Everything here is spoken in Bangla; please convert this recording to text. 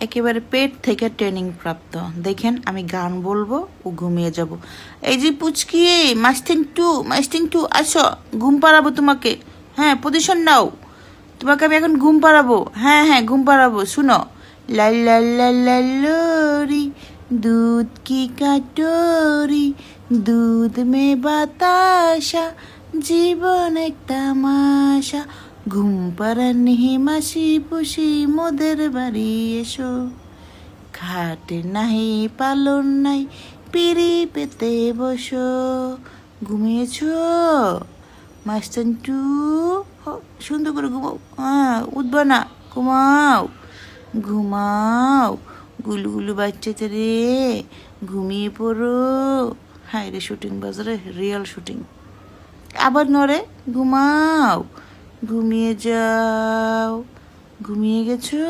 একেবারে পেট থেকে ট্রেনিং প্রাপ্ত। দেখেন আমি গান বলবো ও ঘুমিয়ে যাব। এই যে পুচকি, মাস্টিং টু আসো, ঘুম পাড়াবো তোমাকে। হ্যাঁ, পজিশন নাও, তোমাকে আমি এখন ঘুম পাড়াবো। হ্যাঁ হ্যাঁ, ঘুম পাড়াবো। শুনো, লা লা লা লা লোরি, दूध की कटोरी, दूध में बताशा, জীবন এক তামাশা, ঘুম পাড়ানি মাসি পুষি মোদের বাড়ি এসো, খাট নাহি পালন নাই পিড়ি পেতে বসো। ঘুমিয়েছো মাস্টার টু? সুন্দর করে ঘুমাও। হ্যাঁ, উঠবা না, ঘুমাও ঘুমাও। গুলুগুলু বাচ্চাতে রে, ঘুমিয়ে পড়ো। হায় রে, শুটিং বাজারে রিয়েল শুটিং। আবার নড়ে, ঘুমাও, ঘুমিয়ে যাও। ঘুমিয়ে গেছো?